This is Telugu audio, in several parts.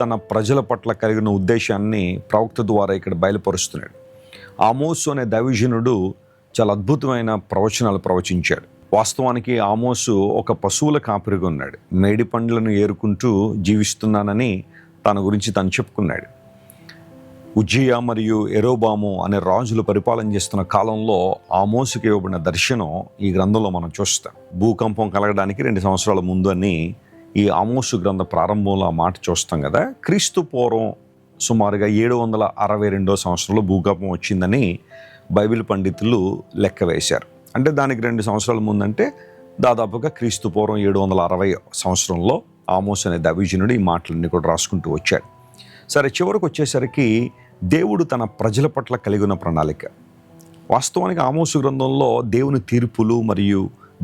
తన ప్రజల పట్ల కలిగిన ఉద్దేశాన్ని ప్రవక్త ద్వారా ఇక్కడ బయలుపరుస్తున్నాడు. ఆమోసు అనే దైవజనుడు చాలా అద్భుతమైన ప్రవచనాలు ప్రవచించాడు. వాస్తవానికి ఆమోసు ఒక పశువుల కాపరిగా ఉన్నాడు. మేడి పండ్లను ఏరుకుంటూ జీవిస్తున్నానని తన గురించి తను చెప్పుకున్నాడు. ఉజ్జియా మరియు యెరోబాము అనే రాజులు పరిపాలన చేస్తున్న కాలంలో ఆమోసుకి ఇవ్వబడిన దర్శనం ఈ గ్రంథంలో మనం చూస్తాం. భూకంపం కలగడానికి 2 సంవత్సరాల ముందు అని ఈ ఆమోసు గ్రంథ ప్రారంభంలో ఆ మాట చూస్తాం కదా. క్రీస్తు పూర్వం సుమారుగా 762 సంవత్సరంలో భూకంపం వచ్చిందని బైబిల్ పండితులు లెక్క వేశారు. అంటే దానికి 2 సంవత్సరాల ముందంటే దాదాపుగా క్రీస్తు పూర్వం 760 సంవత్సరంలో ఆమోసు అనే దైవజనుడు ఈ మాటలన్నీ కూడా రాసుకుంటూ వచ్చాడు. సరే, చివరికి వచ్చేసరికి దేవుడు తన ప్రజల పట్ల కలిగి ఉన్న ప్రణాళిక. వాస్తవానికి ఆమోసు గ్రంథంలో దేవుని తీర్పులు మరియు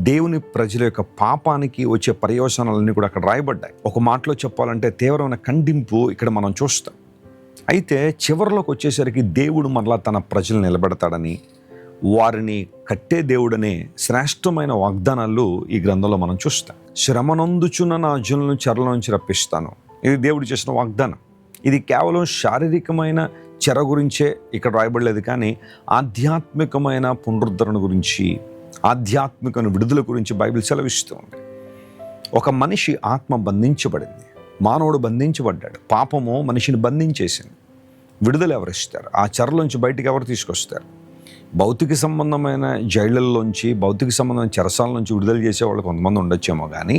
దేవుని ప్రజల యొక్క పాపానికి వచ్చే పర్యవసానాలన్నీ కూడా అక్కడ రాయబడ్డాయి. ఒక మాటలో చెప్పాలంటే తీవ్రమైన ఖండింపు ఇక్కడ మనం చూస్తాం. అయితే చివరిలోకి వచ్చేసరికి దేవుడు మరలా తన ప్రజలు నిలబెడతాడని, వారిని కట్టే దేవుడనే శ్రేష్టమైన వాగ్దానాలు ఈ గ్రంథంలో మనం చూస్తాం. శ్రమనందుచున్న నా జనులను చెరల నుంచి రప్పిస్తాను. ఇది దేవుడు చేసిన వాగ్దానం. ఇది కేవలం శారీరకమైన చెర గురించే ఇక్కడ రాయబడలేదు, కానీ ఆధ్యాత్మికమైన పునరుద్ధరణ గురించి, ఆధ్యాత్మికమైన విడుదల గురించి బైబిల్ సెలవిస్తుంది. ఒక మనిషి ఆత్మ బంధించబడింది, మానవుడు బంధించబడ్డాడు. పాపము మనిషిని బంధించేసింది. విడుదల ఎవరిస్తారు? ఆ చెరలోంచి బయటికి ఎవరు తీసుకొస్తారు? భౌతిక సంబంధమైన జైళ్ళల్లోంచి, భౌతిక సంబంధమైన చెరసాల నుంచి విడుదల చేసేవాళ్ళు కొంతమంది ఉండొచ్చేమో, కానీ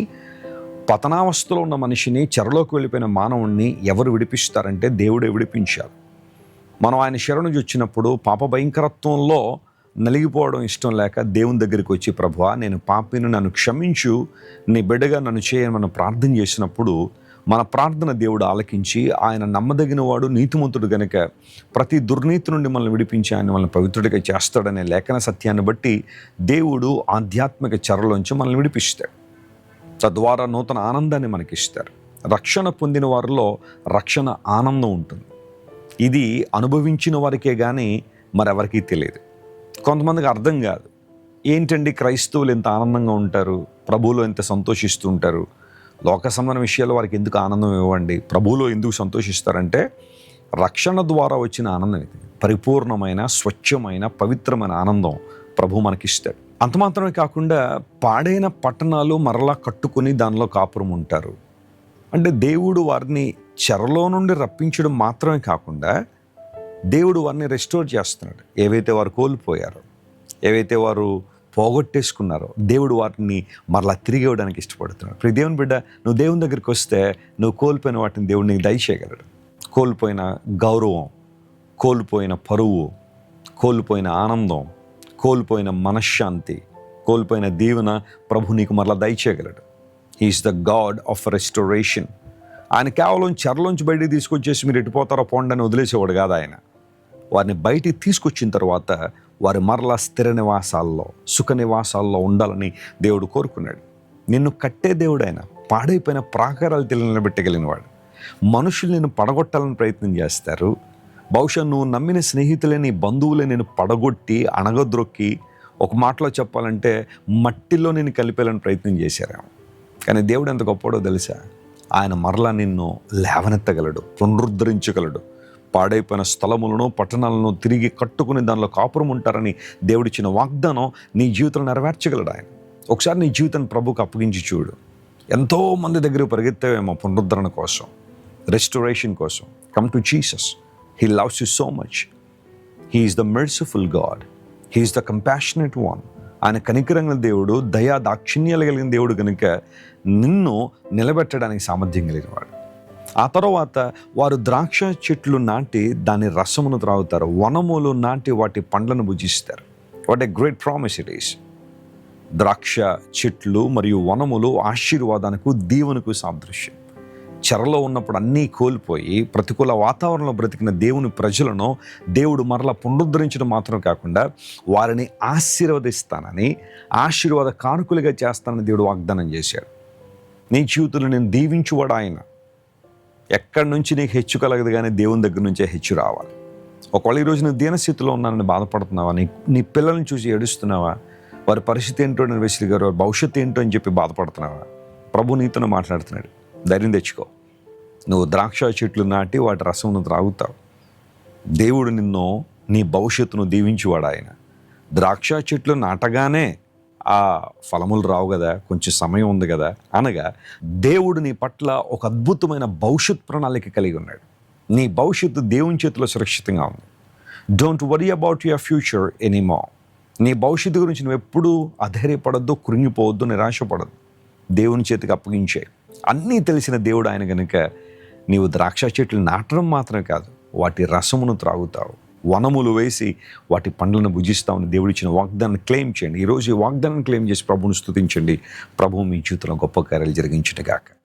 పతనావస్థలో ఉన్న మనిషిని, చెరలోకి వెళ్ళిపోయిన మానవుణ్ణి ఎవరు విడిపిస్తారంటే దేవుడే విడిపించాలి. మనం ఆయన శరణు నుంచి వచ్చినప్పుడు పాప భయంకరత్వంలో నలిగిపోవడం ఇష్టం లేక దేవుని దగ్గరికి వచ్చి, ప్రభువా నేను పాపిని, నన్ను క్షమించు, నీ బిడ్డగా నన్ను చేయని మనం ప్రార్థన చేసినప్పుడు మన ప్రార్థన దేవుడు ఆలకించి, ఆయన నమ్మదగిన వాడు, నీతిమంతుడు గనుక ప్రతి దుర్నీతి నుండి మనల్ని విడిపించి ఆయన మనల్ని పవిత్రుడిగా చేస్తాడనే లేఖన సత్యాన్ని బట్టి దేవుడు ఆధ్యాత్మిక చెరలోంచి మనల్ని విడిపిస్తాడు. తద్వారా నూతన ఆనందాన్ని మనకిస్తారు. రక్షణ పొందిన వారిలో రక్షణ ఆనందం ఉంటుంది. ఇది అనుభవించిన వారికే కానీ మరెవరికీ తెలియదు. కొంతమందికి అర్థం కాదు. ఏంటండి క్రైస్తవులు ఎంత ఆనందంగా ఉంటారు, ప్రభువులో ఎంత సంతోషిస్తూ ఉంటారు, లోక సంబంధ విషయాల్లో వారికి ఎందుకు ఆనందం ఇవ్వండి, ప్రభువులో ఎందుకు సంతోషిస్తారంటే రక్షణ ద్వారా వచ్చిన ఆనందం ఇది. పరిపూర్ణమైన, స్వచ్ఛమైన, పవిత్రమైన ఆనందం ప్రభు మనకిస్తాడు. అంత మాత్రమే కాకుండా పాడైన పట్టణాలు మరలా కట్టుకుని దానిలో కాపురం ఉంటారు. అంటే దేవుడు వారిని చెరలో నుండి రప్పించడం మాత్రమే కాకుండా దేవుడు వారిని రెస్టోర్ చేస్తున్నాడు. ఏవైతే వారు కోల్పోయారో, ఏవైతే వారు పోగొట్టేసుకున్నారో దేవుడు వాటిని మరలా తిరిగి ఇవ్వడానికి ఇష్టపడుతున్నాడు. ప్రతి దేవుని బిడ్డ, నువ్వు దేవుని దగ్గరికి వస్తే నువ్వు కోల్పోయిన వాటిని దేవుడు నీకు దయచేయగలడు. కోల్పోయిన గౌరవం, కోల్పోయిన పరువు, కోల్పోయిన ఆనందం, కోల్పోయిన మనశ్శాంతి, కోల్పోయిన దీవెన ప్రభు నీకు మరలా దయచేయగలడు. He is the god of restoration. ఆయన కేవలం చెరలోంచి బయటికి తీసుకొచ్చేసి మీరు ఎట్టిపోతారో పోండి అని వదిలేసేవాడు కాదు. ఆయన వారిని బయటికి తీసుకొచ్చిన తర్వాత వారి మరలా స్థిర నివాసాల్లో, సుఖ నివాసాల్లో ఉండాలని దేవుడు కోరుకున్నాడు. నిన్ను కట్టే దేవుడు ఆయన. పాడైపోయిన ప్రాకారాలు నిలబెట్టగలిగినవాడు. మనుషులు నిన్ను పడగొట్టాలని ప్రయత్నం చేస్తారు. బహుశా నువ్వు నమ్మిన స్నేహితులే, నీ బంధువులే నేను పడగొట్టి, అణగద్రొక్కి, ఒక మాటలో చెప్పాలంటే మట్టిలో నేను కలిపేయాలని ప్రయత్నం చేశారేమో. కానీ దేవుడు ఎంత గొప్పడో తెలుసా? ఆయన మరలా నిన్ను లేవనెత్తగలడు, పునరుద్ధరించగలడు. పాడైపోయిన స్థలములను, పట్టణాలను తిరిగి కట్టుకుని దానిలో కాపురం ఉంటారని దేవుడిచ్చిన వాగ్దానం నీ జీవితంలో నెరవేర్చగలడు ఆయన. ఒకసారి నీ జీవితాన్ని ప్రభుకు అప్పగించి చూడు. ఎంతోమంది దగ్గర పరిగెత్తావేమో పునరుద్ధరణ కోసం, రెస్టోరేషన్ కోసం. Come to Jesus. He loves you so much. He is the merciful God. He is the compassionate one. ఆయన కనికరంగ దేవుడు, దయా దాక్షిణ్యాలు కలిగిన దేవుడు కనుక నిన్ను నిలబెట్టడానికి సామర్థ్యం కలిగినవాడు. ఆ తర్వాత వారు ద్రాక్ష చెట్లు నాటి దాని రసమును త్రాగుతారు, వనములు నాటి వాటి పండ్లను భుజిస్తారు. What a great promise it is. ద్రాక్ష చెట్లు మరియు వనములు ఆశీర్వాదానికి, దీవెనకు సాదృశ్యం. చెరలో ఉన్నప్పుడు అన్నీ కోల్పోయి ప్రతికూల వాతావరణంలో బ్రతికిన దేవుని ప్రజలను దేవుడు మరలా పునరుద్ధరించడం మాత్రం కాకుండా వారిని ఆశీర్వదిస్తానని, ఆశీర్వాద కానుకలుగా చేస్తానని దేవుడు వాగ్దానం చేశాడు. నీ జీవితంలో నేను దీవించువాడు ఆయన. ఎక్కడి నుంచి నీకు హెచ్చు కలగదు, కానీ దేవుని దగ్గర నుంచే హెచ్చు రావాలి. ఒకవేళ ఈరోజు నువ్వు దీనస్థితిలో ఉన్నానని బాధపడుతున్నావా, నీ పిల్లల్ని చూసి ఏడుస్తున్నావా, వారి పరిస్థితి ఏంటో నేను వెసిలిగారు, వారి భవిష్యత్తు ఏంటో అని చెప్పి బాధపడుతున్నావా, ప్రభు నీతోనే మాట్లాడుతున్నాడు. ధైర్యం తెచ్చుకో. నువ్వు ద్రాక్ష చెట్లు నాటి వాటి రసమును త్రాగుతావు. దేవుడు నిన్ను, నీ భవిష్యత్తును దీవించేవాడు ఆయన. ద్రాక్ష చెట్లు నాటగానే ఆ ఫలములు రావు కదా, కొంచెం సమయం ఉంది కదా అనగా, దేవుడు నీ పట్ల ఒక అద్భుతమైన భవిష్యత్ ప్రణాళిక కలిగి ఉన్నాడు. నీ భవిష్యత్తు దేవుని చేతిలో సురక్షితంగా ఉంది. Don't worry about your future anymore. నీ భవిష్యత్తు గురించి నువ్వు ఎప్పుడూ అధైర్యపడద్దు, కృంగిపోవద్దు, నిరాశపడద్దు. దేవుని చేతికి అప్పగించే. అన్నీ తెలిసిన దేవుడు ఆయన కనుక నీవు ద్రాక్ష చెట్లు నాటడం మాత్రమే కాదు, వాటి రసమును త్రాగుతావు, వనములు వేసి వాటి పండ్లను భుజిస్తామని దేవుడిచ్చిన వాగ్దానాన్ని క్లెయిమ్ చేయండి. ఈరోజు ఈ వాగ్దానాన్ని క్లెయిమ్ చేసి ప్రభువును స్తుతించండి. ప్రభువు మీ జీవితంలో గొప్ప కార్యాలు జరిగించును గాక.